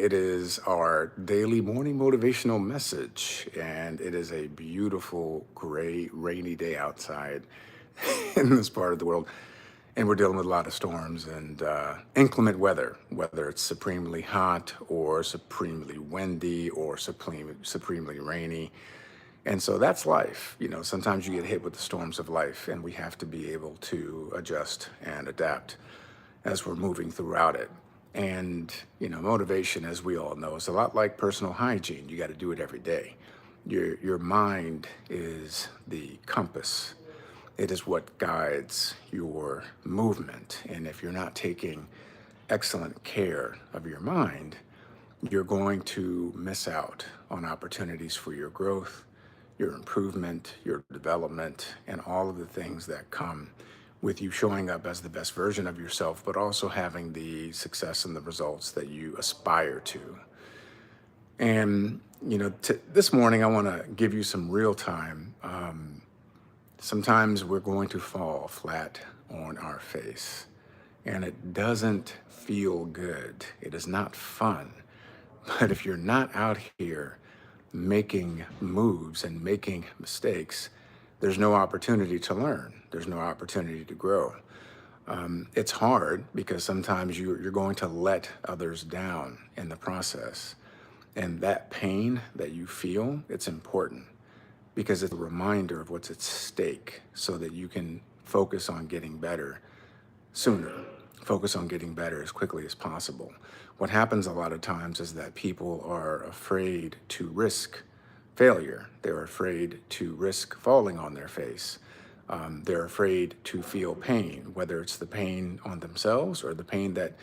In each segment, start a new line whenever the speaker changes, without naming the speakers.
It is our daily morning motivational message, and it is a beautiful, gray, rainy day outside in this part of the world. And we're dealing with a lot of storms and inclement weather, whether it's supremely hot or supremely windy or supremely rainy. And so that's life. Sometimes you get hit with the storms of life, and we have to be able to adjust and adapt as we're moving throughout it. And, motivation, as we all know, is a lot like personal hygiene. You got to do it every day. Your mind is the compass. It is what guides your movement. And if you're not taking excellent care of your mind, you're going to miss out on opportunities for your growth, your improvement, your development, and all of the things that come with you showing up as the best version of yourself, but also having the success and the results that you aspire to. And, this morning, I want to give you some real time. Sometimes we're going to fall flat on our face, and it doesn't feel good. It is not fun. But if you're not out here making moves and making mistakes, there's no opportunity to learn. There's no opportunity to grow. It's hard because sometimes you're going to let others down in the process. And that pain that you feel, it's important because it's a reminder of what's at stake so that you can focus on getting better sooner, focus on getting better as quickly as possible. What happens a lot of times is that people are afraid to risk failure. They're afraid to risk falling on their face. They're afraid to feel pain, whether it's the pain on themselves or the pain that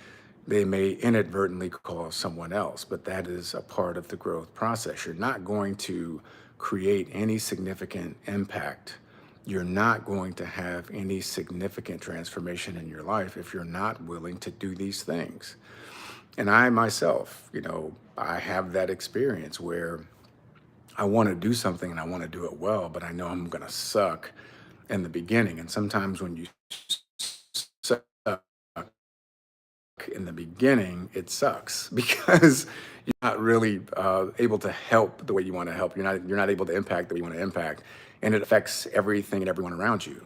they may inadvertently cause someone else. But that is a part of the growth process. You're not going to create any significant impact. You're not going to have any significant transformation in your life if you're not willing to do these things. And I myself, I have that experience where I want to do something and I want to do it well, but I know I'm going to suck in the beginning. And sometimes when you suck in the beginning, it sucks because you're not really able to help the way you want to help. You're not able to impact the way you want to impact, and it affects everything and everyone around you.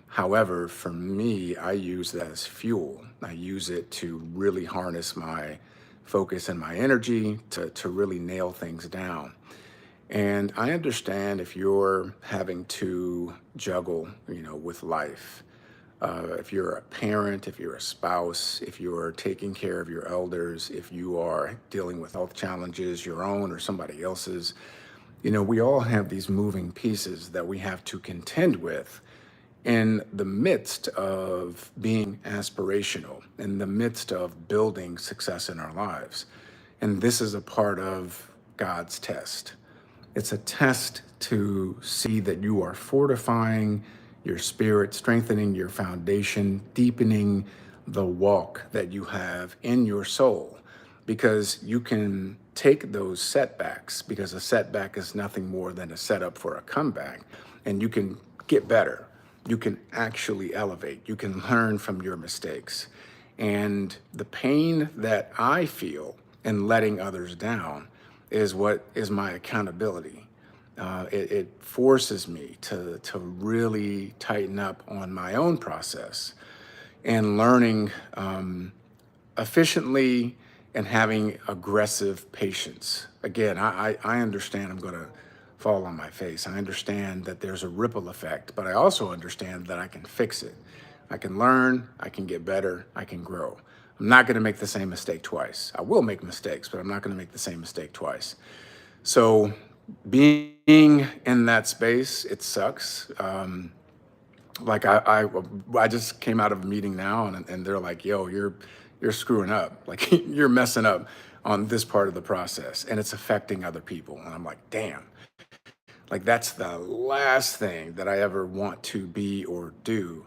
However, for me, I use that as fuel. I use it to really harness my focus and my energy to really nail things down. And I understand if you're having to juggle, with life. If you're a parent, if you're a spouse, if you're taking care of your elders, if you are dealing with health challenges, your own or somebody else's, we all have these moving pieces that we have to contend with in the midst of being aspirational, in the midst of building success in our lives. And this is a part of God's test. It's a test to see that you are fortifying your spirit, strengthening your foundation, deepening the walk that you have in your soul. Because you can take those setbacks, because a setback is nothing more than a setup for a comeback, and you can get better. You can actually elevate. You can learn from your mistakes. And the pain that I feel in letting others down is what is my accountability. It forces me to really tighten up on my own process and learning efficiently and having aggressive patience. Again, I understand I'm going to fall on my face. I understand that there's a ripple effect, but I also understand that I can fix it. I can learn, I can get better, I can grow. I'm not going to make the same mistake twice. I will make mistakes, but I'm not going to make the same mistake twice. So being in that space, it sucks. Like I just came out of a meeting now, and they're like, "Yo, you're screwing up. Like you're messing up on this part of the process, and it's affecting other people." And I'm like, "Damn." Like that's the last thing that I ever want to be or do,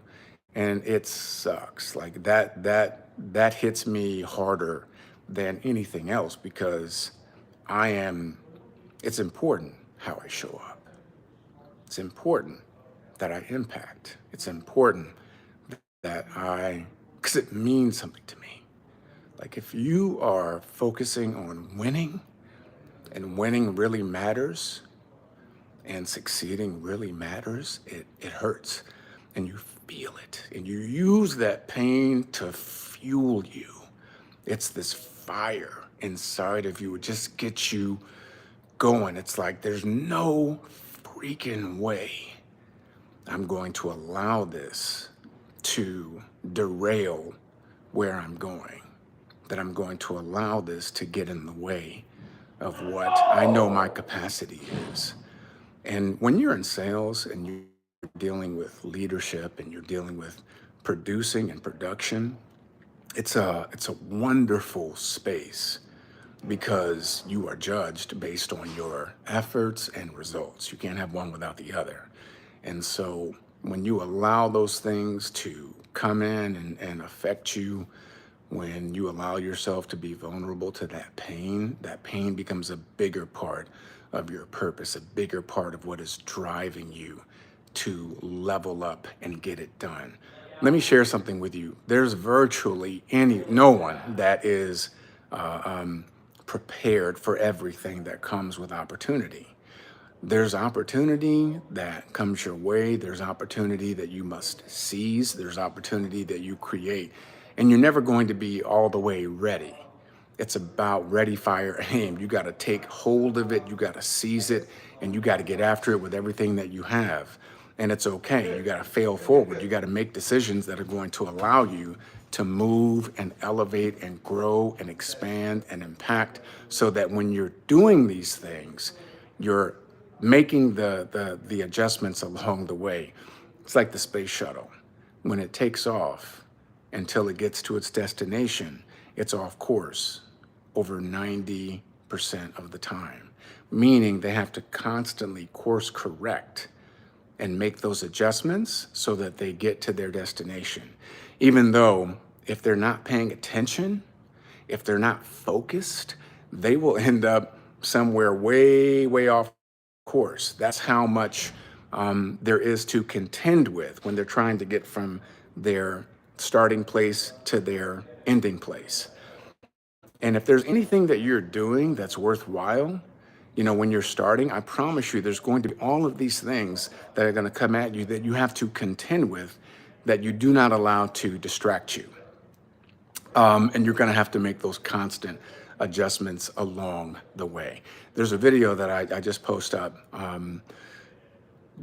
and it sucks. Like that hits me harder than anything else because I am. It's important how I show up. It's important that I impact. It's important that because it means something to me. Like if you are focusing on winning and winning really matters and succeeding really matters, it hurts and you feel it and you use that pain to fuel you. It's this fire inside of you. It just gets you going. It's like there's no freaking way I'm going to allow this to derail where I'm going, that I'm going to allow this to get in the way of what I know my capacity is. And when you're in sales and you're dealing with leadership and you're dealing with producing and production, it's a wonderful space because you are judged based on your efforts and results. You can't have one without the other. And so when you allow those things to come in and affect you, when you allow yourself to be vulnerable to that pain becomes a bigger part of your purpose, a bigger part of what is driving you to level up and get it done. Let me share something with you. There's virtually no one that is prepared for everything that comes with opportunity. There's opportunity that comes your way. There's opportunity that you must seize. There's opportunity that you create. And you're never going to be all the way ready. It's about ready, fire, aim. You got to take hold of it. You got to seize it. And you got to get after it with everything that you have. And it's okay. You got to fail forward. You got to make decisions that are going to allow you to move and elevate and grow and expand and impact so that when you're doing these things, you're making the adjustments along the way. It's like the space shuttle. When it takes off until it gets to its destination, it's off course over 90% of the time, meaning they have to constantly course correct and make those adjustments so that they get to their destination. Even though if they're not paying attention, if they're not focused, they will end up somewhere way, way off course. That's how much there is to contend with when they're trying to get from their starting place to their ending place. And if there's anything that you're doing that's worthwhile, when you're starting, I promise you there's going to be all of these things that are going to come at you that you have to contend with, that you do not allow to distract you. And you're going to have to make those constant adjustments along the way. There's a video that I just posted up.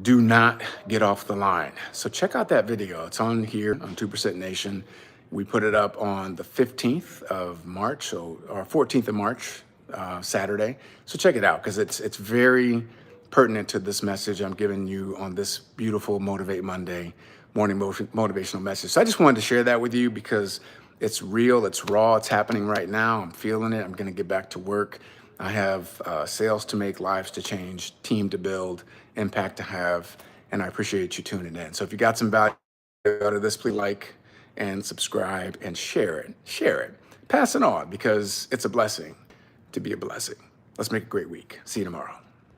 Do not get off the line. So check out that video. It's on here on 2% Nation. We put it up on the 15th of March, or 14th of March, Saturday. So check it out because it's very pertinent to this message I'm giving you on this beautiful Motivate Monday morning motivational message. So I just wanted to share that with you because it's real, it's raw, it's happening right now. I'm feeling it. I'm going to get back to work. I have sales to make, lives to change, team to build, impact to have, and I appreciate you tuning in. So if you got some value out of this, please like and subscribe and share it. Share it. Pass it on because it's a blessing to be a blessing. Let's make a great week. See you tomorrow.